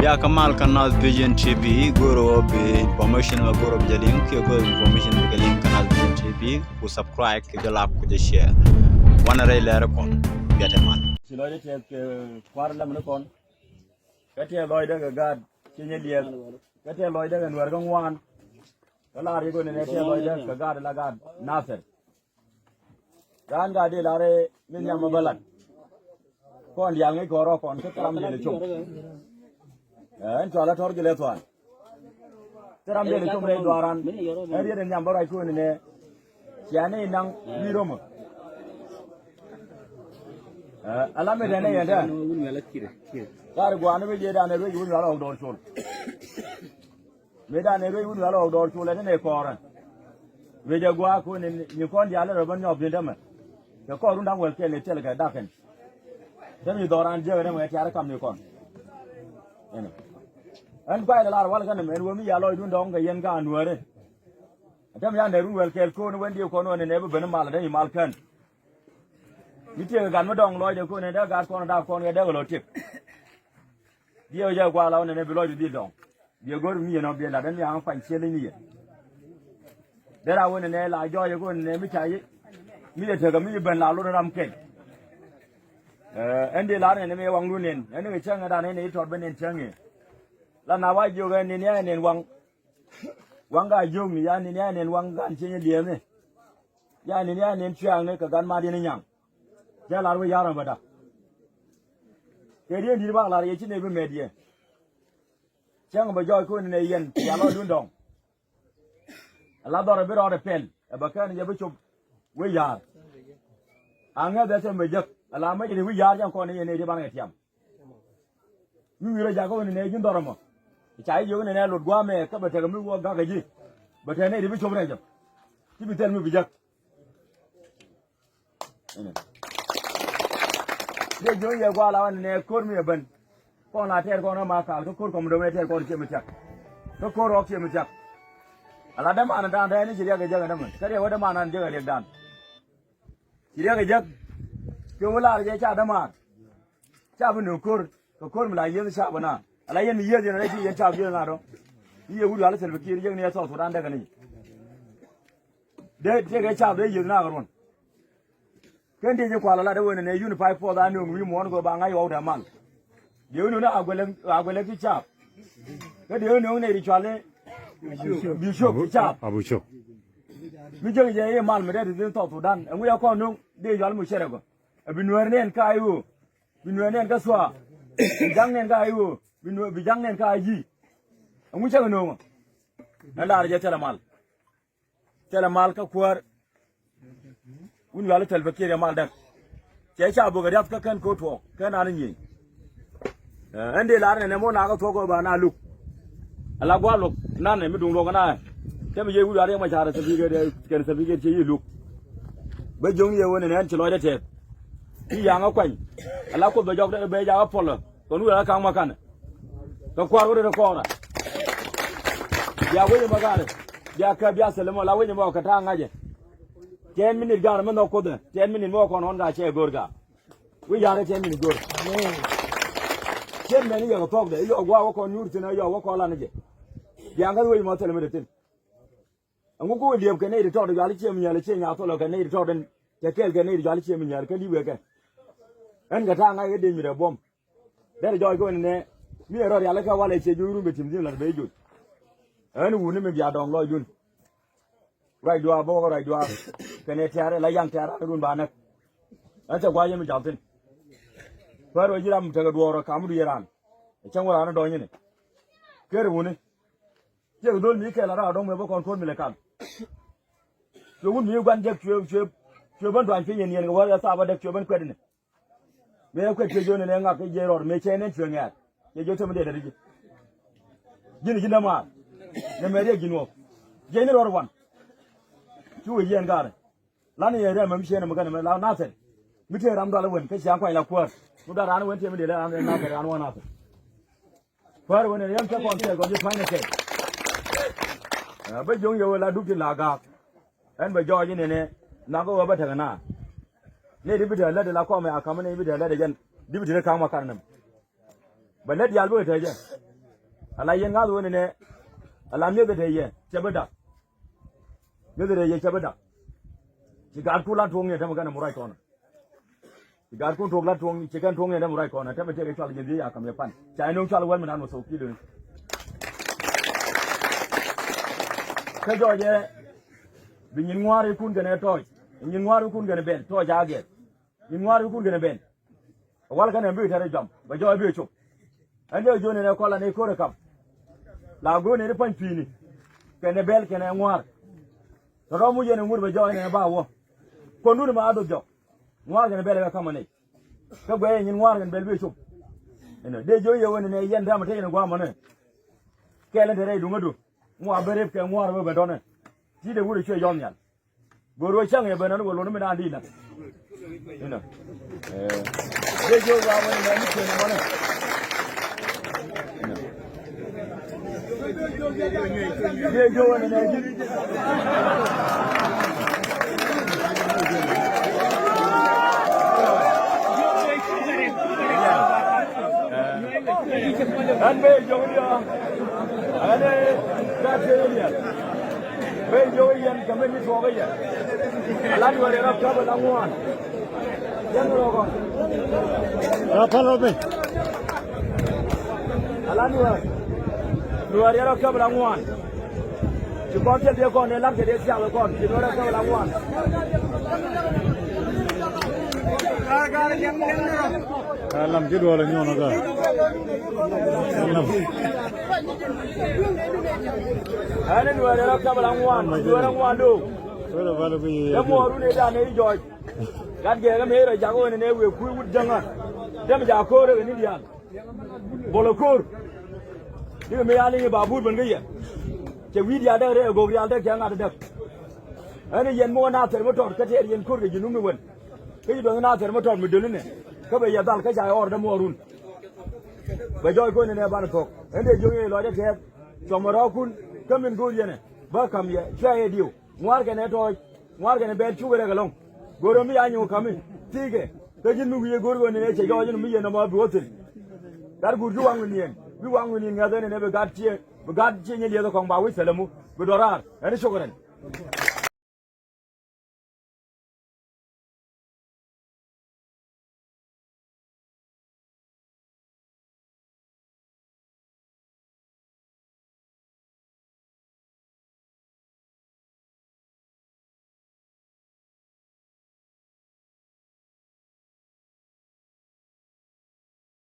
Ya Kamal Canal Vision TV goro be information ma goro be link ke go information be link Canal Vision TV ku subscribe ke like ku share wana ray lere kon bete man si loy te ke kwar lam ne kon kete loy de ga ci ne liel kete loy de nwer ga ngwan kala ri go ne te loy de ga la ga Naath dan ga de lare min nyam balat kon yang ngi goro kon ke tam de chum en to ala Tor Gile toan teram de chum re dwaran eri de nyam barai ko ne yani nang biromo ala me dane yanda kar gwana be je dane be wun wala dor chul me dane be wun wala dor chul ne ko ran be je gwa ko ni kon ya la ban nyob de ma ke ko run dang wel ke le tel ga daken dem ni doran je ne mo ya kam ni kon ene an kwai la wala kan men wo mi ya lo dun dong ga yen ga anware dem ya ne run wel ke ko no wendi ko no ne be ben mal de mal kan mite ga ma dong loy de ko ne da ga ko na da ko ne da lo tip dio ja kwa la ne be lo di dong dio go mi no be la den ya fan che le ni de ra wo ne la jo ye ko ne mi cha yi mi de ga mi ben la lo ram ken ende la ne me wang lu nen ne ga chang da ne tot ben nen chang ni la na wa jo ga ne ne wang ga jo mi ya ne wang ga che ne die ne ya ne chang ne ka gan ma di ne nyang ja la we yaran bada ke di di ba la ye chi ne be me di chang ba joy ko ne yen ya lo dun dong la do be ro de pen e ba kan ye be chup we yar anga da se me jak ala me ni we yar jang ko ne ne di ba ne tiam mi ro ja ko ne jun do mo chai yo ne lut gwa me ka ba te ga mi wo ga ga ji ba te ne di be chup ne jam ti bi tel mi bi jak de jo ye gwa la ne kor mi ben ko la ter ko na ma ka ko kor ko mo me ter ko che mi chak ko kor ok che mi chak ala da ma na dan da ni jiriya ga jaga da man kare wa da ma nan jaga de dan jiriya ga jag ko wala ga cha da ma cha bu no kor ko kor mi la yin sha bana ala yin ye je na ji ye cha bi na do ye wu ala sel bi je ne so so dan da ga ni de ga cha de ye na ga ron kendi je kwala la de wona ne unify for da no mi mo go ba nga yo da man de no na agwele ki chap ke de no ne ri chale bi sho ki chap abu sho mi je ye mal me de to to dan ngu ya ko no de yal mu shere go bi no ne en ka ayu bi no ne en ka swa bi jang ne en ka ayu bi jang ne en ka ayi ngu che no na la je tele mal ka kwar wuni wala talba kire mal dak ke cha buga daf ka kan ko to kana nan yi ande la ne mo na ka to ko ba na luk ala gwa luk nan ne mi dung lo kana te mi ye wuri are ma chara sabi ge de ken sabi ge che yi luk ba jong ye woni ne an chlo de te yi ya nga kwai ala ko be jok de be ja polo to nu ala kan ma kan to kwar wori de ko na ya woni magare ya ka biya salamo la woni ma ka ta ngaje 10 minutes gar man ko de 10 minutes mo ko non ga che gorga wi yare 10 minutes gor chen meni yo tok de yo gwa ko nur tina yo ko la ne je ya ga wi mo tele me de tin ngu ko lieb ke ne de tok de gali che mi nyale che nya to lo ke ne de tok den ke kel ke ne de gali che mi nyale ke li we ke en ga ta nga ye de mi de bom de joy ko ne mi ro ya le ka wala che juru be tim din la be ju en wu ne me bia dong lo yun rai dua bo rai dua kene tiare la yang tiara run banak acha gwa yemi jaltin faro jiram taga duoro kamudu yeran chang wala na do nyine kere woni je dol mi kala ra do me bo kon kon mi le kan so won mi gwan je chwe ban dwan fin yen wa ya sa ba de chwe ban kwedine me ko chwe jone ne nga ke je ro me che ne chwe nga je jo to me de de jini ma ne me de jino je ne ro wan chu yen gare la ne yere mam shene magana me la Naath mi te ram dala won ke sha kwai la kwar mu da ran won te mi de la Naath ran won Naath kwar won ne yam ta kon te ko je fine ke ba jong yo la du ki la ga en ba jo ji ne na go ba ta na ne di bi de la de la ko me akama ne bi de la de jan di bi de ka ma kan nam ba le di albo te je ala yen ga do ne ala me de ye chabada me de ye chabada ci gar ku la tong ne ta magana murai kona ci gar ku tong la tong ci kan tong ne da murai kona ta me te chal ge ya kam ye pan chai no chal wan man no so ki de ka jo je bi nyin ngwari kun gane toy nyin ngwari kun gane ben to jage nyin ngwari kun gane ben wal kan mbi tare jam ba jo bi chup ande jo ne ko la ne ko rekam la go ne pan fini kene bel kene ngwar to ro mu je ne ngur ba jo ne ba wo ko ndur ma ado jo ngwar gane bel ga kamane ka go nyin ngwar gane bel bi chup ene de jo ye woni ne yen da ma te ne gwa mane kele tare du ngadu ngwa berep ke ngwar ba done ti de wuri che yon yan go ro chang ye ba na go lo me na di na ina de jo wa woni ne ni ke ne mane de jo woni ne ji an be jo ya ane ka te ya be jo yan ka me ni so ga ya ala ni wa ra ka ba la ngwan yan ro ko ra pa lo be ala ni wa ra ka ba la ngwan ci ko te de ko ne la ke de sia ko ci ra ka ba la ngwan alam ki do la nyono ga ane ni wa ra ka ba la ngwan do so do ba lo bi ya mo ru ne da ne joj gan ge ga me ra ja ko ne we ku wud janga dem ja ko re ni dia bolo kur ni me ya ni ba bu ben ga ye che wi dia da re go ya da ga da ane yen mo na ter mo tor ka te yen kur ge jinu mi won ke do na ter mo tor mi delu ne ka be ya dal ka ja or da mo run ba joy ko ne ba na tok ende jonge lo de te to mo ro kun kamin go yene ba kam ye chaye diu ngwar ke ne to ngwar ke ne be chu ga long goro mi anyu kamin tige ke jin mi ye goro ne che jo jin mi ye no ma bi wotin dar gur ju wang ni en bi wang ni nga ne be gat che ne le ko ba wi salamu bi dorar ene shukran